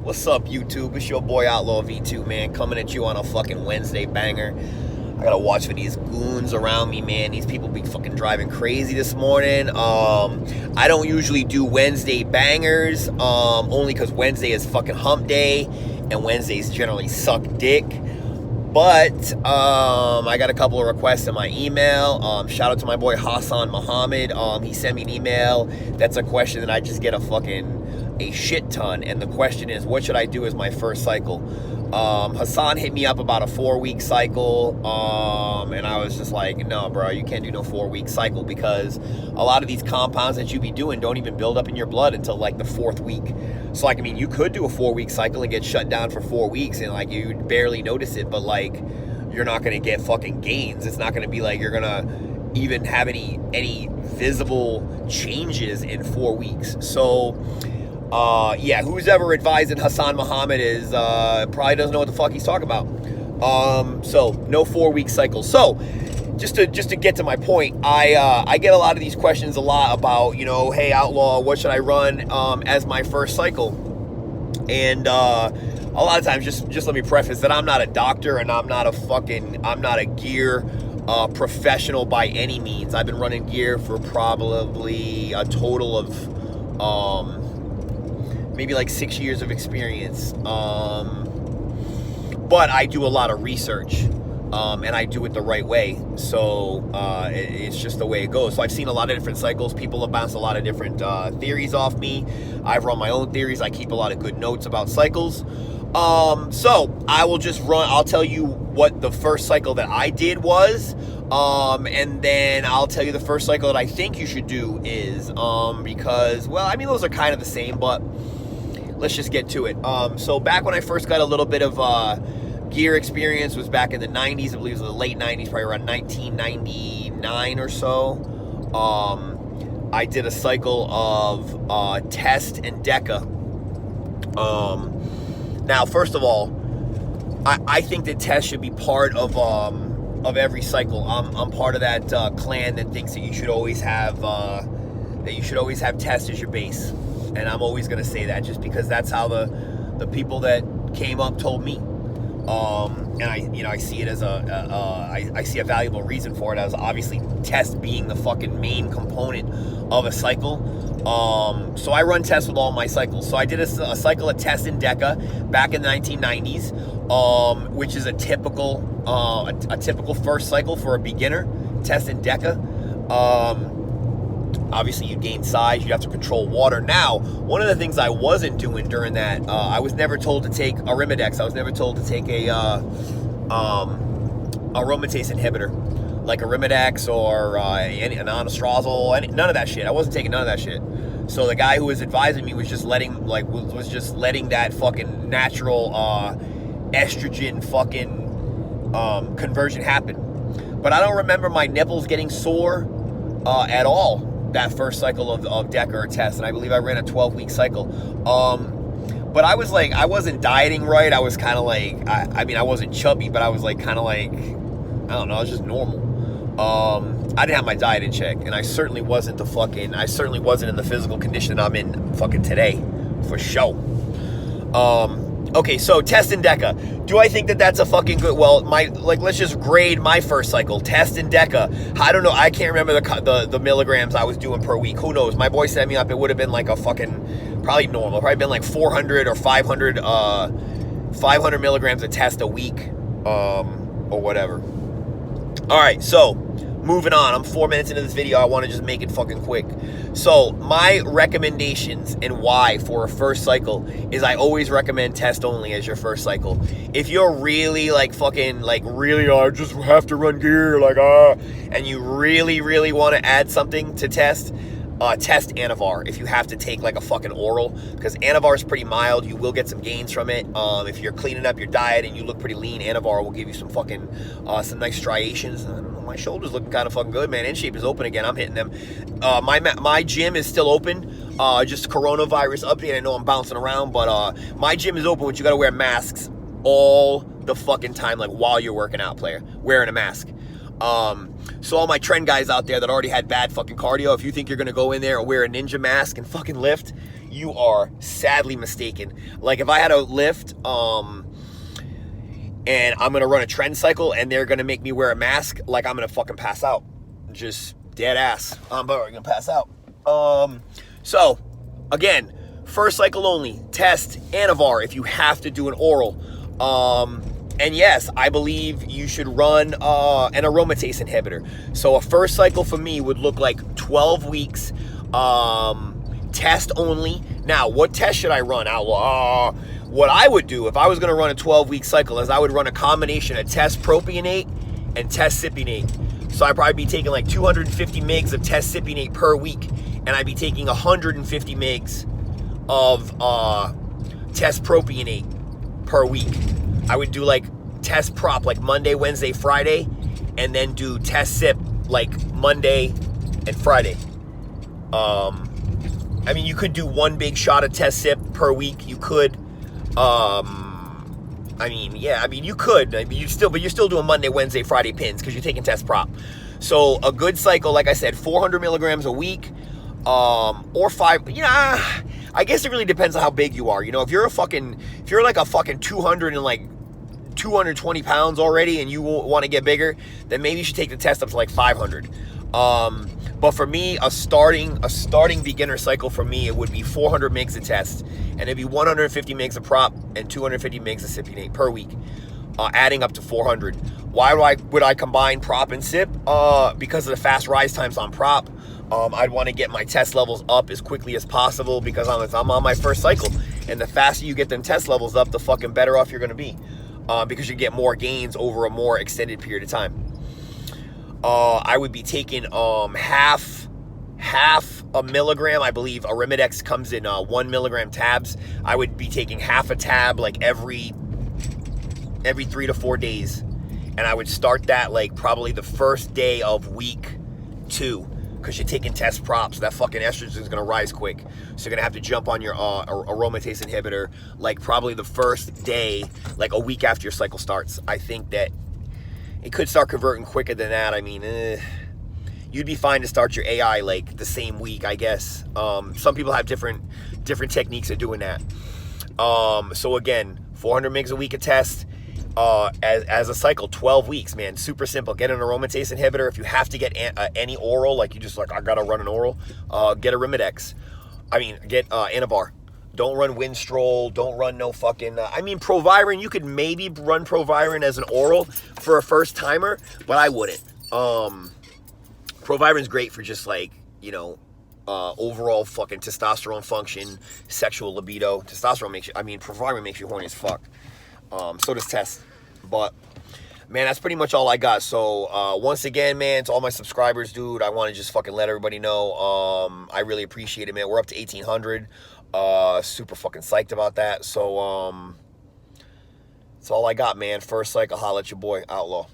What's up, YouTube? It's your boy Outlaw V2, man, coming at you on a fucking Wednesday banger. I gotta watch for these goons around me, man. These people be fucking driving crazy this morning. I don't usually do Wednesday bangers, only because Wednesday is fucking hump day, and Wednesdays generally suck dick. But I got a couple of requests in my email. Shout out to my boy Hassan Muhammad. He sent me an email. That's a question that I just get a shit ton. And the question is, what should I do as my first cycle? Hassan hit me up about a 4-week cycle. And I was just like, no, bro, you can't do no 4-week cycle, because a lot of these compounds that you be doing don't even build up in your blood until like the 4th week. So like, I mean, you could do a 4-week cycle and get shut down for 4 weeks and like you'd barely notice it, but like you're not gonna get fucking gains. It's not gonna be like you're gonna even have any visible changes in 4 weeks. So yeah, who's ever advising Hassan Muhammad is probably doesn't know what the fuck he's talking about. So no 4-week cycles. So just to get to my point, I get a lot of these questions a lot about, you know, hey Outlaw, what should I run as my first cycle? And a lot of times, just let me preface that I'm not a doctor and I'm not a gear professional by any means. I've been running gear for probably a total of maybe like 6 years of experience. But I do a lot of research. And I do it the right way. So it's just the way it goes. So I've seen a lot of different cycles. People have bounced a lot of different theories off me. I've run my own theories. I keep a lot of good notes about cycles. So I will just I'll tell you what the first cycle that I did was. And then I'll tell you the first cycle that I think you should do is, because, well, I mean, those are kind of the same, but let's just get to it. So back when I first got a little bit of gear experience was back in the 90s. I believe it was the late 90s, probably around 1999 or so. I did a cycle of Test and Deca. Now, first of all, I think that Test should be part of every cycle. I'm part of that clan that thinks that you should always have Test as your base, and I'm always going to say that just because that's how the people that came up told me. And I see it as I see a valuable reason for it, as obviously Test being the fucking main component of a cycle. So I run Test with all my cycles. So I did a cycle of Test in Deca back in the 1990s, which is a typical first cycle for a beginner. Test in Deca. Obviously, you gain size. You have to control water. Now, one of the things I wasn't doing during that, I was never told to take Arimidex. I was never told to take a aromatase inhibitor, like Arimidex or an anostrozole. None of that shit. I wasn't taking none of that shit. So the guy who was advising me was just letting that fucking natural estrogen fucking conversion happen. But I don't remember my nipples getting sore at all that first cycle of Deca or Test, and I believe I ran a 12-week cycle. But I was like, I wasn't dieting right. I was kind of like, I mean, I wasn't chubby, but I was like, kind of like, I don't know, I was just normal. I didn't have my diet in check, and I certainly wasn't in the physical condition I'm in fucking today, for sure. Okay, so Test and Deca. Do I think that that's a fucking good? Well, let's just grade my first cycle. Test and Deca. I don't know. I can't remember the milligrams I was doing per week. Who knows? My boy set me up. It would have been like a fucking probably normal. Probably been like 400 or 500 milligrams of Test a week, or whatever. All right, so moving on. I'm 4 minutes into this video. I want to just make it fucking quick. So my recommendations and why for a first cycle is I always recommend Test only as your first cycle. If you're really like fucking like really I just have to run gear and you really want to add something to Test, test Anavar if you have to take like a fucking oral, because Anavar is pretty mild. You will get some gains from it. If you're cleaning up your diet and you look pretty lean, Anavar will give you some fucking some nice striations. I don't know, my shoulder's looking kind of fucking good, man. In shape is open again. I'm hitting them. My gym is still open. Just coronavirus update. I know I'm bouncing around, but my gym is open, which you got to wear masks all the fucking time, like while you're working out, player, wearing a mask. So all my trend guys out there that already had bad fucking cardio, if you think you're gonna go in there and wear a ninja mask and fucking lift, you are sadly mistaken. Like, if I had a lift, and I'm gonna run a trend cycle and they're gonna make me wear a mask, like, I'm gonna fucking pass out. Just dead ass. I'm gonna pass out. So, again, first cycle only, test Anavar if you have to do an oral. And yes, I believe you should run an aromatase inhibitor. So a first cycle for me would look like 12 weeks, test only. Now, what test should I run, Outlaw? What I would do if I was going to run a 12-week cycle is I would run a combination of test propionate and test cypionate. So I'd probably be taking like 250 mgs of test cypionate per week, and I'd be taking 150 mgs of test propionate per week. I would do like test prop like Monday, Wednesday, Friday, and then do test sip like Monday and Friday. I mean, you could do one big shot of test sip per week. You could. You could. I mean, you're still doing Monday, Wednesday, Friday pins because you're taking test prop. So a good cycle, like I said, 400 milligrams a week, or 5. I guess it really depends on how big you are. You know, if you're like a fucking 220 pounds already and you want to get bigger, then maybe you should take the test up to like 500. But for me, a starting beginner cycle for me, it would be 400 mgs a test, and it'd be 150 mgs of prop and 250 mgs of cypionate per week, adding up to 400. Why would I combine prop and sip? Because of the fast rise times on prop. I'd want to get my test levels up as quickly as possible because I'm on my first cycle, and the faster you get them test levels up, the fucking better off you're going to be, because you get more gains over a more extended period of time. I would be taking half a milligram. I believe Arimidex comes in 1 milligram tabs. I would be taking half a tab like every 3 to 4 days, and I would start that like probably the first day of week 2, because you're taking test props. So that fucking estrogen is gonna rise quick, so you're gonna have to jump on your aromatase inhibitor like probably the first day, like a week after your cycle starts. I think that it could start converting quicker than that. I mean, you'd be fine to start your AI like the same week, I guess. Some people have different techniques of doing that. So again, 400 mgs a week of test, as a cycle, 12 weeks, man. Super simple. Get an aromatase inhibitor. If you have to get any oral, like you just like, I gotta run an oral, get a Arimidex. Get Anavar. Don't run Winstrol. Don't run no fucking... Proviron, you could maybe run Proviron as an oral for a first timer, but I wouldn't. Proviron's great for just like, overall fucking testosterone function, sexual libido. Proviron makes you horny as fuck. So does test. But, man, that's pretty much all I got. So, once again, man, to all my subscribers, dude, I want to just fucking let everybody know, I really appreciate it, man. We're up to 1,800. Super fucking psyched about that. So, that's all I got, man. First cycle, holla at your boy, Outlaw.